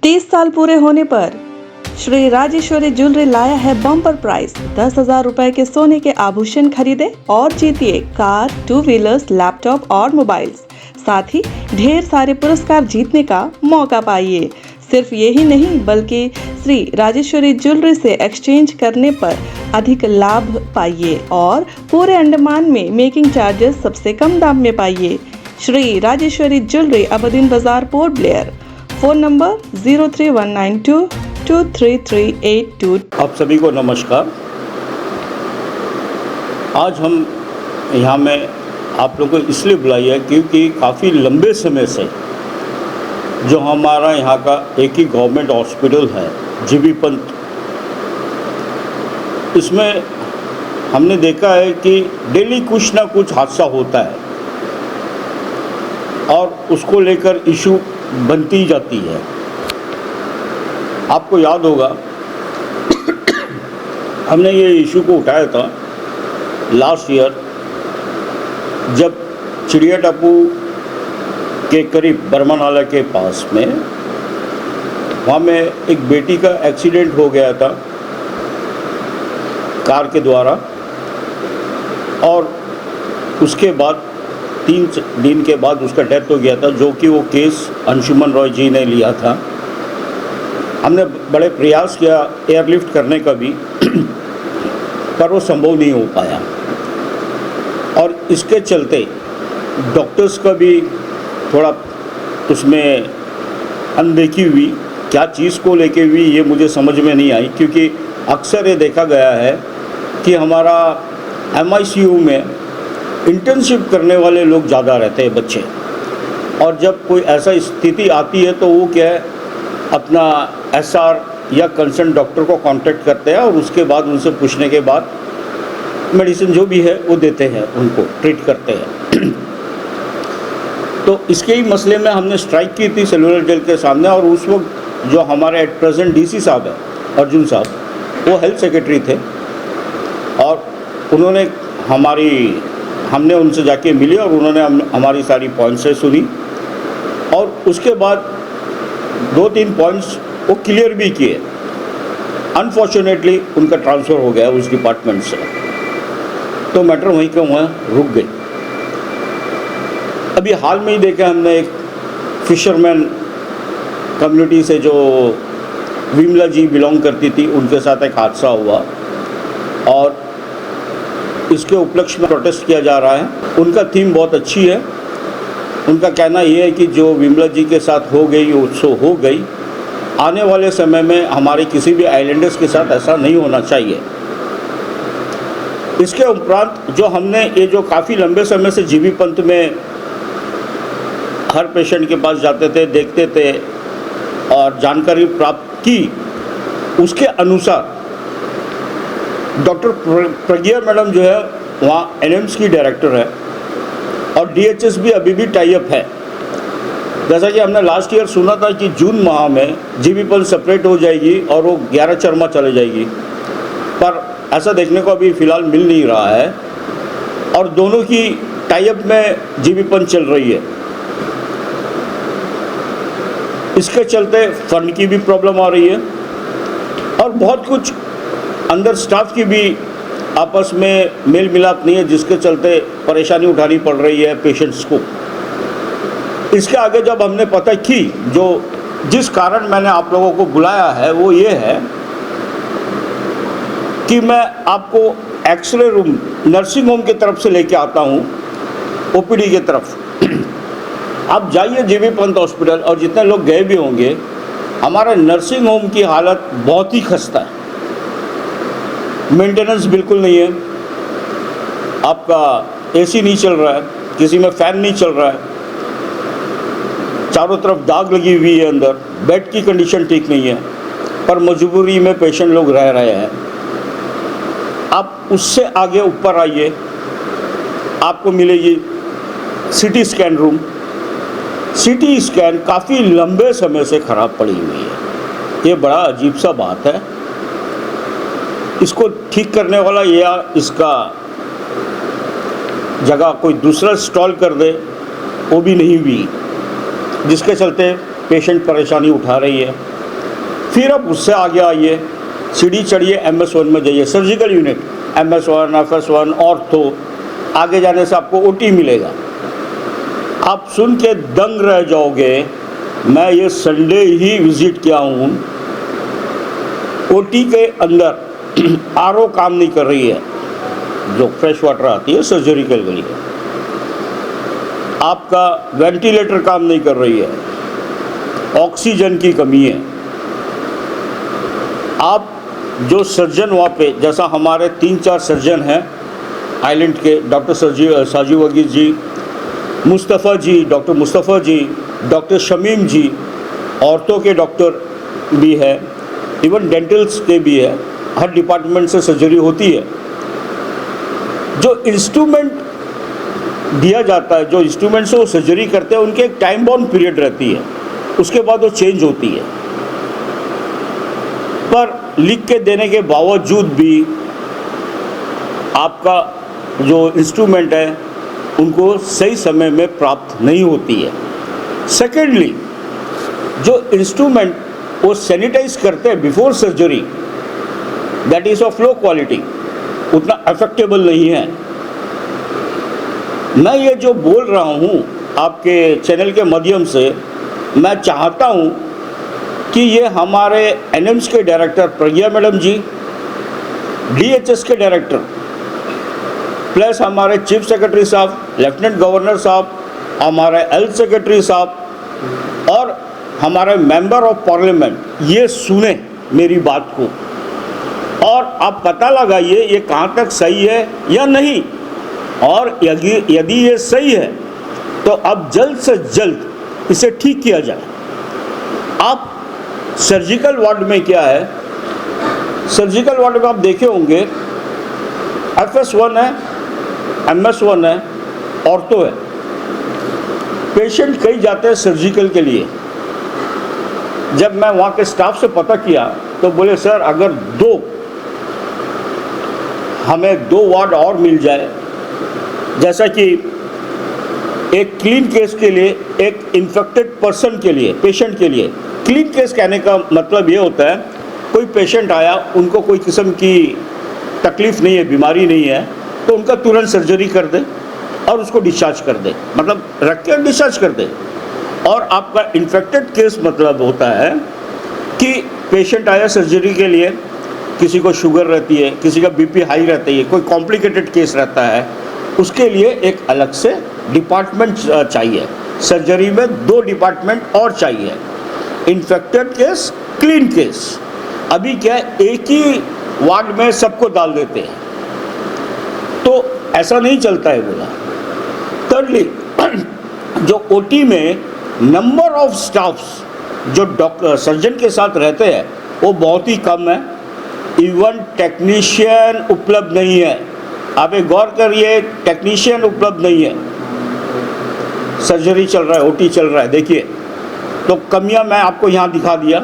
30 साल पूरे होने पर श्री राजेश्वरी ज्वेलरी लाया है बम्पर प्राइस 10,000 रुपए के सोने के आभूषण खरीदे और जीतिए कार, 2 व्हीलर्स, लैपटॉप और मोबाइल्स। साथ ही ढेर सारे पुरस्कार जीतने का मौका पाइए। सिर्फ यही नहीं बल्कि श्री राजेश्वरी ज्वेलरी से एक्सचेंज करने पर अधिक लाभ पाइए और पूरे अंडमान में मेकिंग चार्जेस सबसे कम दाम में पाइए। श्री राजेश्वरी ज्वेलरी अबुद्दीन बाजार, पोर्ट ब्लेयर। Phone number 03192233382। आप सभी को नमस्कार। आज हम यहाँ में आप लोगों को इसलिए बुलाई है क्योंकि काफ़ी लंबे समय से जो हमारा यहाँ का एक ही गवर्नमेंट हॉस्पिटल है जीबी पंत, इसमें हमने देखा है कि डेली कुछ ना कुछ हादसा होता है और उसको लेकर इशू बनती जाती है। आपको याद होगा हमने ये इशू को उठाया था लास्ट ईयर, जब चिड़िया टापू के करीब बर्मनाला के पास में वहाँ में एक बेटी का एक्सीडेंट हो गया था कार के द्वारा, और उसके बाद 3 दिन के बाद उसका डेथ हो गया था, जो कि वो केस अंशुमन रॉय जी ने लिया था। हमने बड़े प्रयास किया एयरलिफ्ट करने का भी पर वो संभव नहीं हो पाया, और इसके चलते डॉक्टर्स का भी थोड़ा उसमें अनदेखी हुई। क्या चीज़ को लेके हुई ये मुझे समझ में नहीं आई, क्योंकि अक्सर ये देखा गया है कि हमारा MICU में इंटर्नशिप करने वाले लोग ज़्यादा रहते हैं बच्चे, और जब कोई ऐसा स्थिति आती है तो वो क्या है अपना SR या कंसर्न डॉक्टर को कांटेक्ट करते हैं और उसके बाद उनसे पूछने के बाद मेडिसिन जो भी है वो देते हैं, उनको ट्रीट करते हैं। तो इसके ही मसले में हमने स्ट्राइक की थी सेलुलर जेल के सामने, और उस वक्त जो हमारे एट प्रेजेंट DC साहब हैं अर्जुन साहब, वो हेल्थ सेक्रेटरी थे, और उन्होंने हमने उनसे जाके मिले और उन्होंने हमारी सारी पॉइंट्स से सुनी, और उसके बाद 2-3 पॉइंट्स वो क्लियर भी किए। अनफॉर्चुनेटली उनका ट्रांसफ़र हो गया उस डिपार्टमेंट से, तो मैटर वहीं के वहाँ रुक गई। अभी हाल में ही देखा हमने एक फिशरमैन कम्युनिटी से जो विमला जी बिलोंग करती थी, उनके साथ एक हादसा हुआ, और इसके उपलक्ष्य में प्रोटेस्ट किया जा रहा है। उनका थीम बहुत अच्छी है। उनका कहना ये है कि जो विमला जी के साथ हो गई सो हो गई, आने वाले समय में हमारे किसी भी आइलैंडर्स के साथ ऐसा नहीं होना चाहिए। इसके उपरांत जो हमने ये जो काफ़ी लंबे समय से जीबी पंत में हर पेशेंट के पास जाते थे, देखते थे और जानकारी प्राप्त की, उसके अनुसार डॉक्टर प्रज्ञा मैडम जो है वहाँ NMS की डायरेक्टर है, और DHS भी अभी भी टाई अप है। जैसा कि हमने लास्ट ईयर सुना था कि जून माह में जीबी पंत सेपरेट हो जाएगी और वो 11 चरमा चले जाएगी, पर ऐसा देखने को अभी फ़िलहाल मिल नहीं रहा है, और दोनों की टाई अप में जीबी पंत चल रही है। इसके चलते फंड की भी प्रॉब्लम आ रही है, और बहुत कुछ अंदर स्टाफ की भी आपस में मेल मिलाप नहीं है, जिसके चलते परेशानी उठानी पड़ रही है पेशेंट्स को। इसके आगे जब हमने पता की, जिस कारण मैंने आप लोगों को बुलाया है वो ये है कि मैं आपको एक्सरे रूम नर्सिंग होम की तरफ से लेके आता हूँ, OPD की तरफ। आप जाइए जीबी पंत हॉस्पिटल, और जितने लोग गए भी होंगे, हमारा नर्सिंग होम की हालत बहुत ही खस्ता है। मेंटेनेंस बिल्कुल नहीं है, आपका AC नहीं चल रहा है, किसी में फ़ैन नहीं चल रहा है, चारों तरफ दाग लगी हुई है अंदर, बेड की कंडीशन ठीक नहीं है, पर मजबूरी में पेशेंट लोग रह रहे हैं। आप उससे आगे ऊपर आइए, आपको मिलेगी CT scan room. CT scan काफ़ी लंबे समय से ख़राब पड़ी हुई है, ये बड़ा अजीब सा बात है। इसको ठीक करने वाला या इसका जगह कोई दूसरा स्टॉल कर दे, वो भी नहीं हुई, जिसके चलते पेशेंट परेशानी उठा रही है। फिर अब उससे आगे आइए, सीढ़ी चढ़िए, MS1 में जाइए, surgical unit, MS1, FS1, ortho, आगे जाने से आपको OT मिलेगा। आप सुन के दंग रह जाओगे। मैं ये संडे ही विजिट किया हूँ, OT के अंदर RO काम नहीं कर रही है, जो फ्रेश वाटर आती है सर्जरिकल के लिए। आपका वेंटिलेटर काम नहीं कर रही है, ऑक्सीजन की कमी है। आप जो सर्जन वहाँ पे, जैसा हमारे 3-4 सर्जन हैं आइलैंड के, डॉक्टर साजिद वगीर जी, मुस्तफ़ा जी, डॉक्टर मुस्तफ़ा जी, डॉक्टर शमीम जी, औरतों के डॉक्टर भी है, इवन डेंटल्स के भी है, हर डिपार्टमेंट से सर्जरी होती है। जो इंस्ट्रूमेंट दिया जाता है, जो इंस्ट्रूमेंट से वो सर्जरी करते हैं, उनके एक टाइम बाउंड पीरियड रहती है, उसके बाद वो चेंज होती है। पर लिख के देने के बावजूद भी आपका जो इंस्ट्रूमेंट है उनको सही समय में प्राप्त नहीं होती है। सेकेंडली, जो इंस्ट्रूमेंट वो सैनिटाइज करते हैं before surgery, that is of low quality, उतना अफेक्टेबल नहीं है। मैं ये जो बोल रहा हूँ आपके चैनल के माध्यम से, मैं चाहता हूँ कि ये हमारे NIMS के डायरेक्टर प्रज्ञा मैडम जी, DHS के डायरेक्टर, प्लस हमारे चीफ सेक्रेटरी साहब, लेफ्टिनेंट गवर्नर साहब, हमारे हेल्थ सेक्रेटरी साहब और हमारे मेंबर ऑफ पार्लियामेंट ये सुने मेरी बात को, और आप पता लगाइए ये कहाँ तक सही है या नहीं। और यदि ये सही है तो अब जल्द से जल्द इसे ठीक किया जाए। आप सर्जिकल वार्ड में क्या है, सर्जिकल वार्ड में आप देखे होंगे FS1 है, MS1 है, ऑर्थो है। पेशेंट कई जाते हैं सर्जिकल के लिए। जब मैं वहाँ के स्टाफ से पता किया तो बोले सर अगर हमें 2 वार्ड और मिल जाए, जैसा कि एक क्लीन केस के लिए, एक इन्फेक्टेड पर्सन के लिए, पेशेंट के लिए। क्लीन केस कहने का मतलब ये होता है कोई पेशेंट आया, उनको कोई किस्म की तकलीफ़ नहीं है, बीमारी नहीं है, तो उनका तुरंत सर्जरी कर दे और उसको डिस्चार्ज कर दे, मतलब रख के डिस्चार्ज कर दे। और आपका इन्फेक्टेड केस मतलब होता है कि पेशेंट आया सर्जरी के लिए, किसी को शुगर रहती है, किसी का BP हाई रहती है, कोई कॉम्प्लिकेटेड केस रहता है, उसके लिए एक अलग से डिपार्टमेंट चाहिए। सर्जरी में 2 डिपार्टमेंट और चाहिए, इन्फेक्टेड केस, क्लीन केस। अभी क्या है, एक ही वार्ड में सबको डाल देते हैं, तो ऐसा नहीं चलता है बोला। thirdly, जो OT में नंबर ऑफ स्टाफ्स जो डॉक्टर सर्जन के साथ रहते हैं वो बहुत ही कम है। इवन टेक्नीशियन उपलब्ध नहीं है। आप एक गौर करिए, टेक्नीशियन उपलब्ध नहीं है। सर्जरी चल रहा है, OT चल रहा है, देखिए तो कमियां मैं आपको यहाँ दिखा दिया।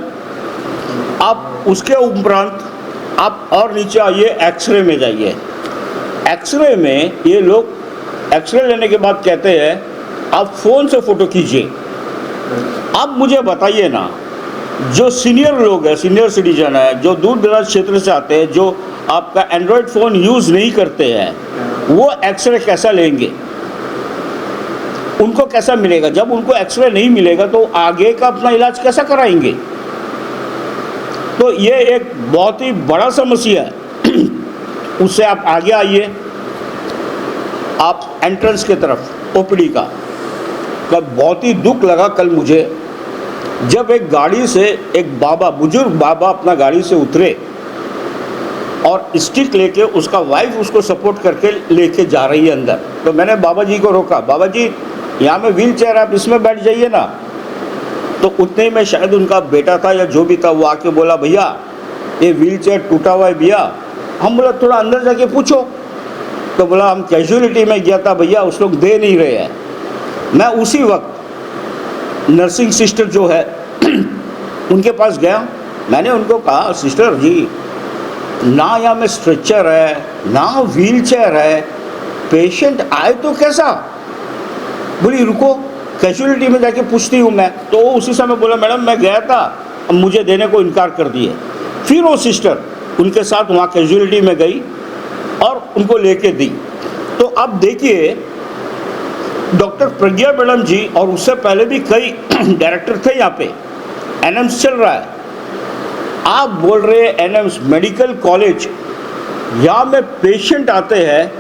आप उसके उपरांत आप और नीचे आइए, एक्सरे में जाइए। एक्सरे में ये लोग एक्सरे लेने के बाद कहते हैं आप फ़ोन से फ़ोटो कीजिए। आप मुझे बताइए ना, जो सीनियर लोग हैं, सीनियर सिटीजन है, जो दूर दराज क्षेत्र से आते हैं, जो आपका एंड्रॉयड फ़ोन यूज़ नहीं करते हैं, वो एक्सरे कैसा लेंगे? उनको कैसा मिलेगा? जब उनको एक्सरे नहीं मिलेगा तो आगे का अपना इलाज कैसा कराएंगे? तो ये एक बहुत ही बड़ा समस्या है। उससे आप आगे आइए, आप एंट्रेंस के तरफ OPD का बहुत ही दुख लगा कल मुझे, जब एक गाड़ी से एक बाबा, बुजुर्ग बाबा अपना गाड़ी से उतरे और स्टिक लेके उसका वाइफ उसको सपोर्ट करके लेके जा रही है अंदर। तो मैंने बाबा जी को रोका, बाबा जी यहाँ में व्हील चेयर, आप इसमें बैठ जाइए ना। तो उतने में शायद उनका बेटा था या जो भी था, वो आके बोला भैया ये व्हील चेयर टूटा हुआ है भैया। हम बोला थोड़ा अंदर जाके पूछो। तो बोला हम कैजुअलिटी में गया था भैया, उस लोग दे नहीं रहे हैं। मैं उसी वक्त नर्सिंग सिस्टर जो है उनके पास गया। मैंने उनको कहा सिस्टर जी, ना यहाँ में स्ट्रेचर है ना व्हील चेयर है, पेशेंट आए तो कैसा? बोली रुको कैजुअलिटी में जाके पूछती हूँ मैं। तो उसी समय बोला मैडम मैं गया था, मुझे देने को इनकार कर दिए। फिर वो सिस्टर उनके साथ वहाँ कैजुअलिटी में गई और उनको लेके दी। तो अब देखिए डॉक्टर प्रज्ञा मैडम जी और उससे पहले भी कई डायरेक्टर थे यहाँ पे, एनएम्स चल रहा है। आप बोल रहे हैं एनएम्स मेडिकल कॉलेज, यहाँ में पेशेंट आते हैं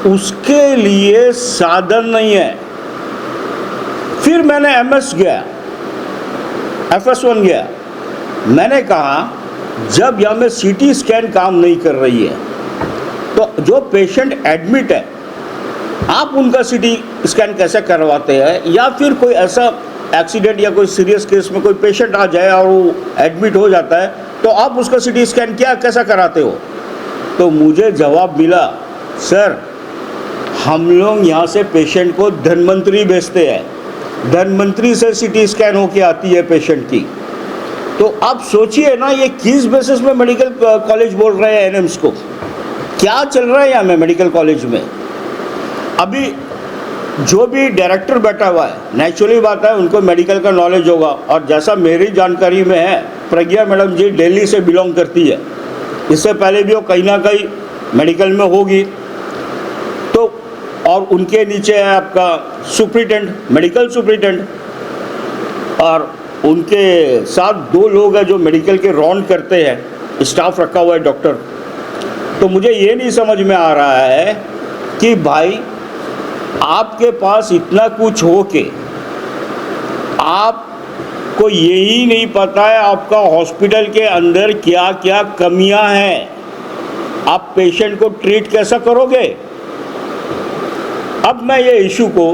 उसके लिए साधन नहीं है। फिर मैंने एमएस गया, FS1 गया, मैंने कहा जब यहाँ में CT स्कैन काम नहीं कर रही है तो जो पेशेंट एडमिट है आप उनका CT स्कैन कैसे करवाते हैं, या फिर कोई ऐसा एक्सीडेंट या कोई सीरियस केस में कोई पेशेंट आ जाए और वो एडमिट हो जाता है तो आप उसका CT स्कैन कैसा कराते हो। तो मुझे जवाब मिला, सर हम लोग यहाँ से पेशेंट को धन्वंतरी भेजते हैं, धन्वंतरी से CT स्कैन होके आती है पेशेंट की। तो आप सोचिए ना ये किस बेसिस में मेडिकल कॉलेज बोल रहे हैं एनएम्स को, क्या चल रहा है यहाँ में मेडिकल कॉलेज में। अभी जो भी डायरेक्टर बैठा हुआ है, नेचुरली बात है उनको मेडिकल का नॉलेज होगा, और जैसा मेरी जानकारी में है प्रज्ञा मैडम जी दिल्ली से बिलोंग करती है, इससे पहले भी वो कहीं ना कहीं मेडिकल में होगी। तो और उनके नीचे है आपका सुप्रिटेंडेंट, मेडिकल सुप्रिटेंडेंट, और उनके साथ 2 लोग हैं जो मेडिकल के राउंड करते हैं, स्टाफ रखा हुआ है डॉक्टर। तो मुझे ये नहीं समझ में आ रहा है कि भाई आपके पास इतना कुछ हो के आपको यही नहीं पता है आपका हॉस्पिटल के अंदर क्या क्या कमियां हैं, आप पेशेंट को ट्रीट कैसा करोगे। अब मैं ये इशू को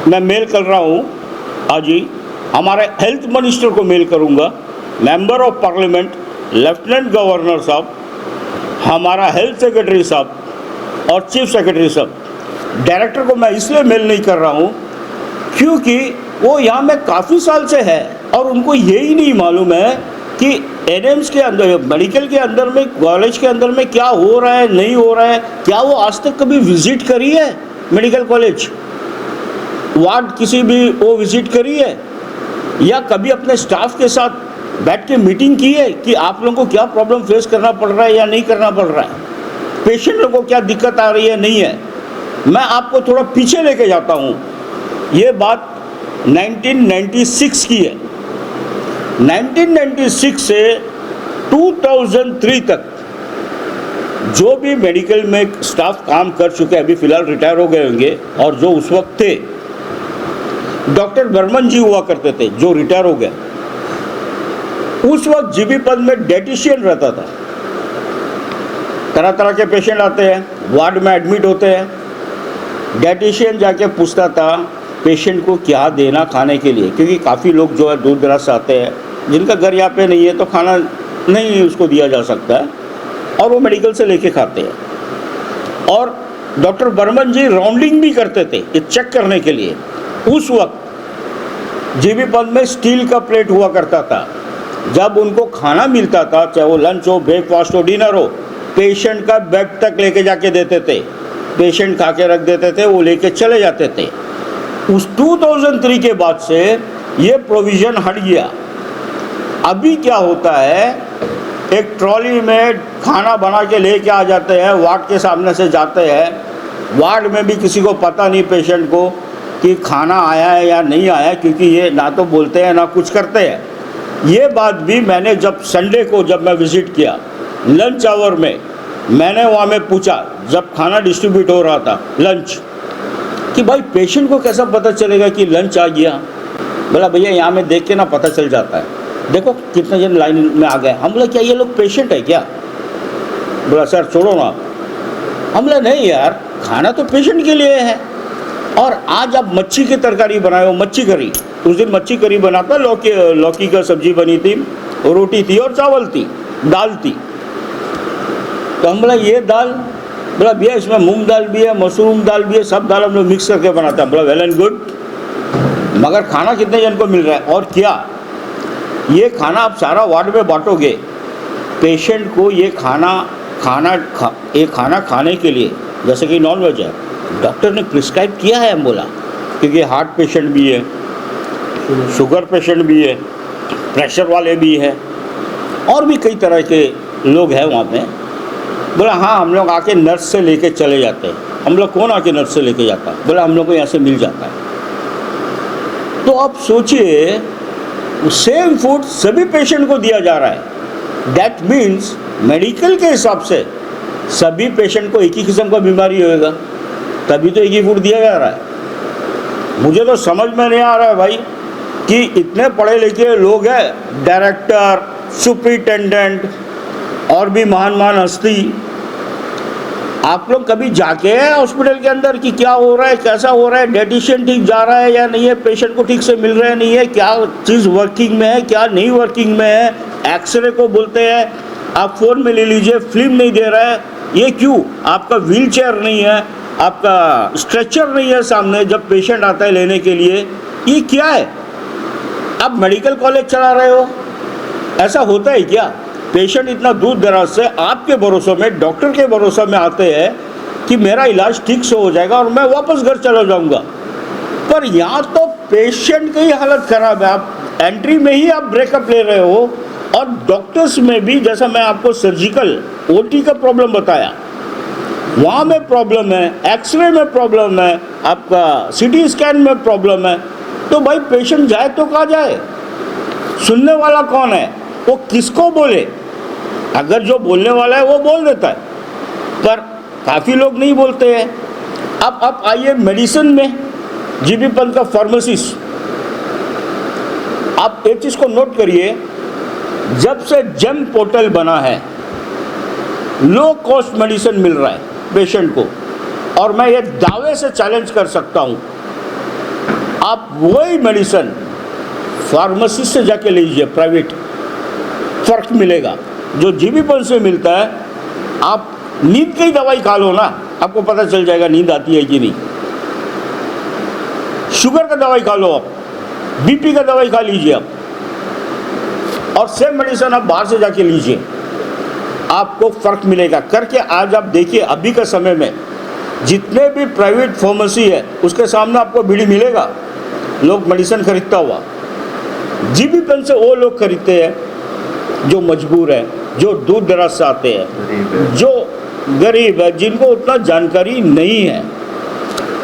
मैं मेल कर रहा हूँ आज ही, हमारे हेल्थ मिनिस्टर को मेल करूँगा, member of parliament, lieutenant governor साहब, हमारा हेल्थ सेक्रेटरी साहब और चीफ सेक्रेटरी साहब। डायरेक्टर को मैं इसलिए मेल नहीं कर रहा हूँ क्योंकि वो यहाँ में काफ़ी साल से है और उनको यही नहीं मालूम है कि एनएम्स के अंदर, मेडिकल के अंदर में, कॉलेज के अंदर में क्या हो रहा है नहीं हो रहा है। क्या वो आज तक कभी विजिट करी है मेडिकल कॉलेज, वार्ड किसी भी वो विजिट करी है, या कभी अपने स्टाफ के साथ बैठ के मीटिंग की है कि आप लोगों को क्या प्रॉब्लम फेस करना पड़ रहा है या नहीं करना पड़ रहा है, पेशेंट को क्या दिक्कत आ रही है नहीं है। मैं आपको थोड़ा पीछे लेके जाता हूँ, ये बात 1996 की है। 1996 से 2003 तक जो भी मेडिकल में स्टाफ काम कर चुके, अभी फ़िलहाल रिटायर हो गए होंगे, और जो उस वक्त थे, डॉक्टर बर्मन जी हुआ करते थे जो रिटायर हो गए, उस वक्त जीबी पद में डाइटिशियन रहता था। तरह तरह के पेशेंट आते हैं, वार्ड में एडमिट होते हैं, डाइटिशियन जाके पूछता था पेशेंट को क्या देना खाने के लिए, क्योंकि काफ़ी लोग जो है दूर दराज से आते हैं जिनका घर यहाँ पे नहीं है तो खाना नहीं उसको दिया जा सकता है, और वो मेडिकल से लेके खाते हैं। और डॉक्टर बर्मन जी राउंडिंग भी करते थे ये चेक करने के लिए। उस वक्त जीबी पद में स्टील का प्लेट हुआ करता था, जब उनको खाना मिलता था, चाहे वो लंच हो, ब्रेकफास्ट हो, डिनर हो, पेशेंट का बेड तक लेके जाके देते थे, पेशेंट खा के रख देते थे, वो लेके चले जाते थे। उस 2003 के बाद से ये प्रोविज़न हट गया। अभी क्या होता है, एक ट्रॉली में खाना बना के लेके आ जाते हैं, वार्ड के सामने से जाते हैं, वार्ड में भी किसी को पता नहीं पेशेंट को कि खाना आया है या नहीं आया, क्योंकि ये ना तो बोलते हैं ना कुछ करते हैं। ये बात भी मैंने जब संडे को जब मैं विज़िट किया लंच आवर में, मैंने वहाँ में पूछा जब खाना डिस्ट्रीब्यूट हो रहा था लंच, कि भाई पेशेंट को कैसा पता चलेगा कि लंच आ गया। बोला भैया यहाँ में देख के ना पता चल जाता है, देखो कितने जन लाइन में आ गए। हम बोला क्या ये लोग पेशेंट है क्या? बोला सर छोड़ो ना। हम बोला नहीं यार, खाना तो पेशेंट के लिए है। और आज आप मच्छी की तरकारी बनाए हो, मच्छी करी, उस दिन मच्छी करी बना था, लौकी का सब्जी बनी थी, रोटी थी और चावल थी, दाल थी। तो हम बोला ये दाल, बोला भैया इसमें मूंग दाल भी है, मशरूम दाल भी है, सब दाल हम लोग मिक्स करके बनाते हैं। बोला वेल एंड गुड, मगर खाना कितने जन को मिल रहा है और क्या? ये खाना आप सारा वार्ड में बांटोगे, पेशेंट को ये खाना खाने के लिए, जैसे कि नॉन वेज है, डॉक्टर ने प्रिस्क्राइब किया है, हम बोला, क्योंकि हार्ट पेशेंट भी है, शुगर पेशेंट भी है, प्रेशर वाले भी हैं और भी कई तरह के लोग हैं वहाँ पे। बोला हाँ हम लोग आके नर्स से लेके चले जाते हैं। हम लोग कौन आके नर्स से लेके जाता है? बोला हम लोग को यहाँ से मिल जाता है। तो आप सोचिए सेम फूड सभी पेशेंट को दिया जा रहा है। दैट मीन्स मेडिकल के हिसाब से सभी पेशेंट को एक ही किस्म का बीमारी होएगा, तभी तो एक ही फूड दिया जा रहा है। मुझे तो समझ में नहीं आ रहा है भाई कि इतने पढ़े लिखे लोग हैं, डायरेक्टर, सुपरिटेंडेंट और भी महान महान हस्ती, आप लोग कभी जाके हैं हॉस्पिटल के अंदर कि क्या हो रहा है, कैसा हो रहा है, डाइटिशियन ठीक जा रहा है या नहीं है, पेशेंट को ठीक से मिल रहा है नहीं है, क्या चीज़ वर्किंग में है क्या नहीं वर्किंग में है। एक्सरे को बोलते हैं आप फ़ोन में ले लीजिए, फिल्म नहीं दे रहा है, ये क्यों? आपका व्हील चेयर नहीं है, आपका स्ट्रेचर नहीं है सामने जब पेशेंट आता है लेने के लिए, ये क्या है? आप मेडिकल कॉलेज चला रहे हो, ऐसा होता है क्या? पेशेंट इतना दूर दराज से आपके भरोसे में, डॉक्टर के भरोसे में आते हैं कि मेरा इलाज ठीक से हो जाएगा और मैं वापस घर चला जाऊंगा, पर यहाँ तो पेशेंट की हालत खराब है। आप एंट्री में ही आप ब्रेकअप ले रहे हो और डॉक्टर्स में भी, जैसा मैं आपको सर्जिकल ओटी का प्रॉब्लम बताया, वहाँ में प्रॉब्लम है, एक्सरे में प्रॉब्लम है, आपका सीटी स्कैन में प्रॉब्लम है, तो भाई पेशेंट जाए तो कहाँ जाए? सुनने वाला कौन है? वो किसको बोले? अगर जो बोलने वाला है वो बोल देता है, पर काफ़ी लोग नहीं बोलते हैं। अब आप आइए मेडिसिन में, जीबी पंत का फार्मासिस्ट, आप एक चीज़ को नोट करिए, जब से जेम पोर्टल बना है लो कॉस्ट मेडिसिन मिल रहा है पेशेंट को, और मैं ये दावे से चैलेंज कर सकता हूँ, आप वही मेडिसिन फार्मासिस्ट से जाके लीजिए प्राइवेट, फ़र्क मिलेगा। जो जीबी पंत से मिलता है, आप नींद की दवाई खा लो ना, आपको पता चल जाएगा नींद आती है कि नहीं। शुगर का दवाई खा लो, आप बीपी का दवाई खा लीजिए आप, और सेम मेडिसिन आप बाहर से जाके लीजिए, आपको फ़र्क मिलेगा। करके आज आप देखिए, अभी के समय में जितने भी प्राइवेट फार्मेसी है उसके सामने आपको भीड़ मिलेगा लोग मेडिसिन खरीदता हुआ। जीबी पंत से वो लोग खरीदते हैं जो मजबूर है, जो दूर दराज से आते हैं, जो गरीब है, जिनको उतना जानकारी नहीं है।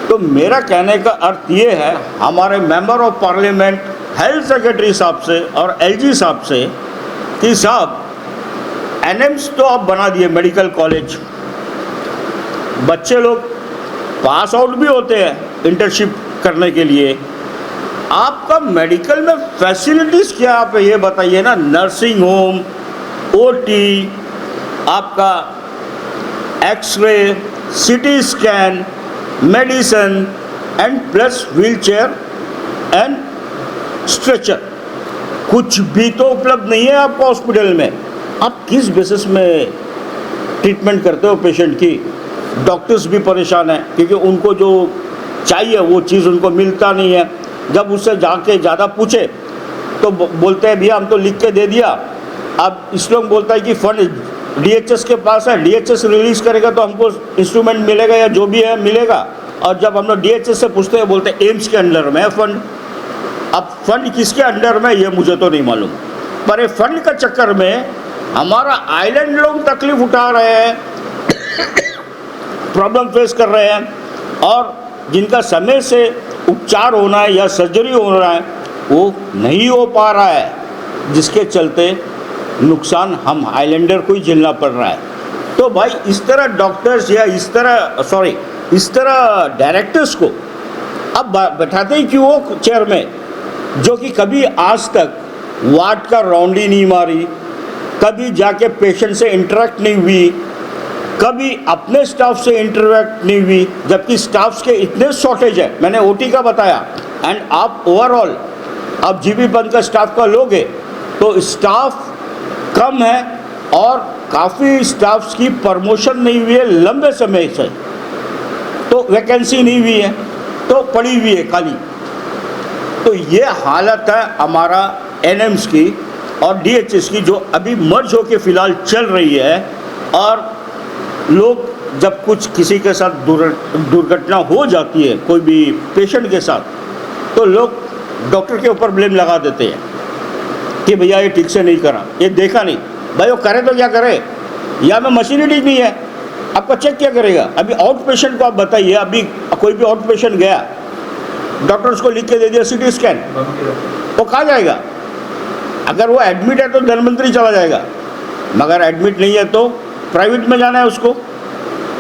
तो मेरा कहने का अर्थ ये है, हमारे member of parliament health secretary साहब से और एलजी साहब से कि साहब एनएम्स तो आप बना दिए मेडिकल कॉलेज, बच्चे लोग पास आउट भी होते हैं इंटर्नशिप करने के लिए, आपका मेडिकल में फैसिलिटीज़ क्या आप ये बताइए ना। नर्सिंग होम, ओटी, आपका X ray, CT scan, medicine and plus wheelchair and stretcher, कुछ भी तो उपलब्ध नहीं है आपको हॉस्पिटल में। आप किस बेसिस में ट्रीटमेंट करते हो पेशेंट की? डॉक्टर्स भी परेशान हैं क्योंकि उनको जो चाहिए वो चीज़ उनको मिलता नहीं है। जब उससे जाके ज़्यादा पूछे तो बोलते हैं भैया हम तो लिख के दे दिया। अब इस लोग बोलता है कि फंड डीएचएस के पास है, डीएचएस रिलीज़ करेगा तो हमको इंस्ट्रूमेंट मिलेगा या जो भी है मिलेगा, और जब हम लोग डीएचएस से पूछते हैं बोलते हैं एम्स के अंडर में है फंड। अब फंड किसके अंडर में ये मुझे तो नहीं मालूम, पर ये फंड का चक्कर में हमारा आइलैंड लोग तकलीफ उठा रहे हैं, प्रॉब्लम फेस कर रहे हैं, और जिनका समय से उपचार होना है या सर्जरी हो रहा है वो नहीं हो पा रहा है, जिसके चलते नुकसान हम आइलैंडर को ही झेलना पड़ रहा है। तो भाई इस तरह डॉक्टर्स या इस तरह डायरेक्टर्स को अब बैठाते ही क्यों हो चेयर में, जो कि कभी आज तक वार्ड का राउंड ही नहीं मारी, कभी जाके पेशेंट से इंटरेक्ट नहीं हुई, कभी अपने स्टाफ से इंटरेक्ट नहीं हुई, जबकि स्टाफ्स के इतने शॉर्टेज है। मैंने ओटी का बताया, एंड आप ओवरऑल आप जीबी पंत का स्टाफ का लोगे तो स्टाफ कम है और काफ़ी स्टाफ्स की प्रमोशन नहीं हुई है लंबे समय से, तो वैकेंसी नहीं हुई है तो पड़ी हुई है खाली। तो ये हालत है हमारा एनएम्स की और डीएचएस की, जो अभी मर्ज होके फ़िलहाल चल रही है। और लोग जब कुछ किसी के साथ दुर्घटना हो जाती है कोई भी पेशेंट के साथ, तो लोग डॉक्टर के ऊपर ब्लेम लगा देते हैं कि भैया ये ठीक से नहीं करा, ये देखा नहीं। भाई वो करे तो क्या करे, या में मशीनरी ठीक नहीं है, आपका चेक क्या करेगा। अभी आउट पेशेंट को आप बताइए, अभी कोई भी आउट पेशेंट गया, डॉक्टर उसको लिख के दे दिया सिटी स्कैन, वो कहाँ जाएगा। अगर वो एडमिट है तो धनवंतरी चला जाएगा, मगर एडमिट नहीं है तो प्राइवेट में जाना है उसको।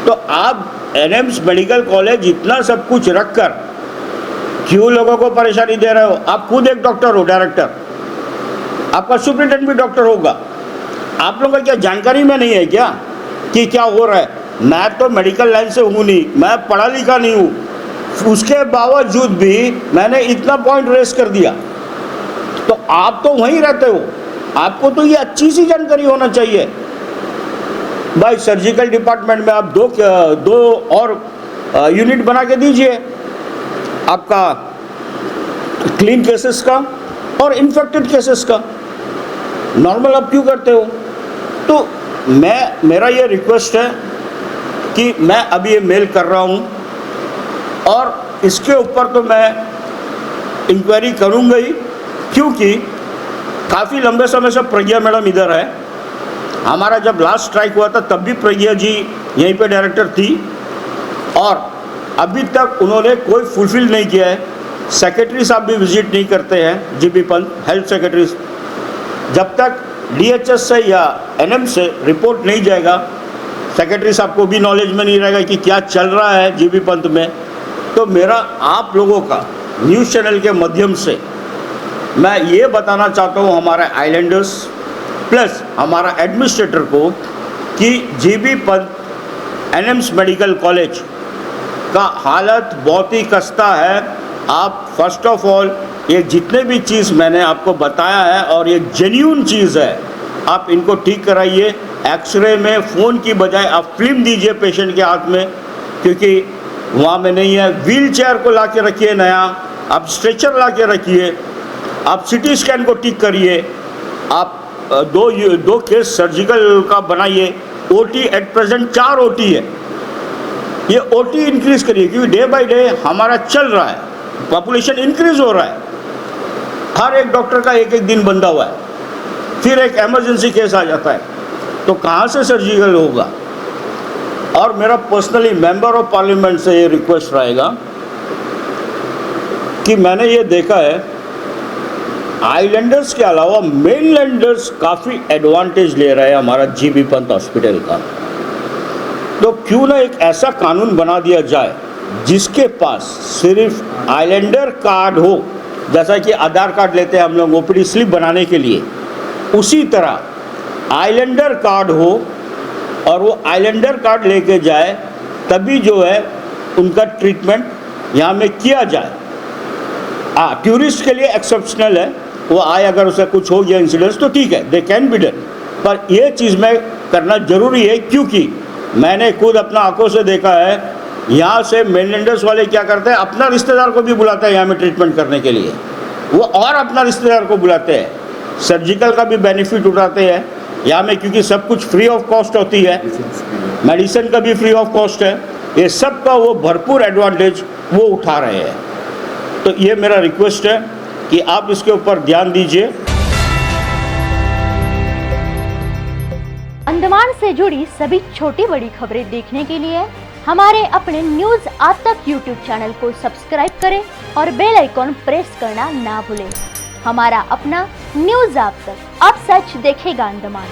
तो आप एनएम्स मेडिकल कॉलेज इतना सब कुछ रखकर क्यों लोगों को परेशानी दे रहे हो। आप खुद एक डॉक्टर हो, डायरेक्टर, आपका सुपरिटेंडेंट भी डॉक्टर होगा, आप लोगों को क्या जानकारी में नहीं है क्या कि क्या हो रहा है। मैं तो मेडिकल लाइन से हूँ नहीं, मैं पढ़ा लिखा नहीं हूँ, उसके बावजूद भी मैंने इतना पॉइंट रेस कर दिया। तो आप तो वहीं रहते हो, आपको तो ये अच्छी सी जानकारी होना चाहिए। भाई सर्जिकल डिपार्टमेंट में आप दो और यूनिट बना के दीजिए, आपका क्लीन केसेस का और इन्फेक्टेड केसेस का। नॉर्मल आप क्यों करते हो। तो मेरा ये रिक्वेस्ट है कि मैं अभी ये मेल कर रहा हूँ और इसके ऊपर तो मैं इंक्वायरी करूँगा ही, क्योंकि काफ़ी लंबे समय से प्रज्ञा मैडम इधर है। हमारा जब लास्ट स्ट्राइक हुआ था तब भी प्रज्ञा जी यहीं पे डायरेक्टर थी और अभी तक उन्होंने कोई फुलफिल नहीं किया है। सेक्रेटरी साहब भी विजिट नहीं करते हैं, जीबी पंत हेल्थ सेक्रेटरी। जब तक डीएचएस से या एनएम से रिपोर्ट नहीं जाएगा, सेक्रेटरी साहब को भी नॉलेज में नहीं रहेगा कि क्या चल रहा है जीबी पंत में। तो मेरा आप लोगों का न्यूज़ चैनल के माध्यम से मैं ये बताना चाहता हूँ हमारे आइलैंडर्स प्लस हमारा एडमिनिस्ट्रेटर को कि जीबी पंत एनएम्स मेडिकल कॉलेज का हालत बहुत ही खस्ता है। आप फर्स्ट ऑफ ऑल ये जितने भी चीज़ मैंने आपको बताया है और ये जेन्यून चीज़ है, आप इनको ठीक कराइए। एक्सरे में फ़ोन की बजाय आप फिल्म दीजिए पेशेंट के हाथ में, क्योंकि वहाँ में नहीं है। व्हील चेयर को ला के रखिए नया, आप स्ट्रेचर ला के रखिए, आप सिटी स्कैन को ठीक करिए, आप दो केस सर्जिकल का बनाइए। ओटी एट प्रेजेंट 4 ओटी है, ये ओटी इंक्रीज करिए, क्योंकि डे बाय डे हमारा चल रहा है, पॉपुलेशन इंक्रीज हो रहा है। हर एक डॉक्टर का एक एक दिन बंधा हुआ है, फिर एक इमरजेंसी केस आ जाता है, तो कहाँ से सर्जिकल होगा। और मेरा पर्सनली मेंबर ऑफ पार्लियामेंट से ये रिक्वेस्ट रहेगा कि मैंने ये देखा है आइलैंडर्स के अलावा मेनलैंडर्स काफ़ी एडवांटेज ले रहे हैं हमारा जीबी पंत हॉस्पिटल का। तो क्यों ना एक ऐसा कानून बना दिया जाए जिसके पास सिर्फ आइलैंडर कार्ड हो, जैसा कि आधार कार्ड लेते हैं हम लोग ओपीडी स्लिप बनाने के लिए, उसी तरह आइलैंडर कार्ड हो और वो आइलैंडर कार्ड लेके जाए, तभी जो है उनका ट्रीटमेंट यहाँ में किया जाए। टूरिस्ट के लिए एक्सेप्शनल है, वो आए अगर उसे कुछ हो गया इंसिडेंट्स तो ठीक है, दे कैन बी डन, पर ये चीज़ में करना ज़रूरी है, क्योंकि मैंने खुद अपना आंखों से देखा है। यहाँ से मेनलैंडर्स वाले क्या करते हैं, अपना रिश्तेदार को भी बुलाते हैं यहाँ में ट्रीटमेंट करने के लिए, वो और अपना रिश्तेदार को बुलाते हैं, सर्जिकल का भी बेनिफिट उठाते हैं यहाँ में, क्योंकि सब कुछ फ्री ऑफ कॉस्ट होती है, मेडिसिन का भी फ्री ऑफ कॉस्ट है, ये सब का वो भरपूर एडवांटेज वो उठा रहे हैं। तो ये मेरा रिक्वेस्ट है कि आप इसके ऊपर ध्यान दीजिए। अंडमान से जुड़ी सभी छोटी बड़ी खबरें देखने के लिए हमारे अपने न्यूज आज तक यूट्यूब चैनल को सब्सक्राइब करें और बेल आइकॉन प्रेस करना ना भूलें। हमारा अपना न्यूज आज तक, अब सच देखेगा अंडमान।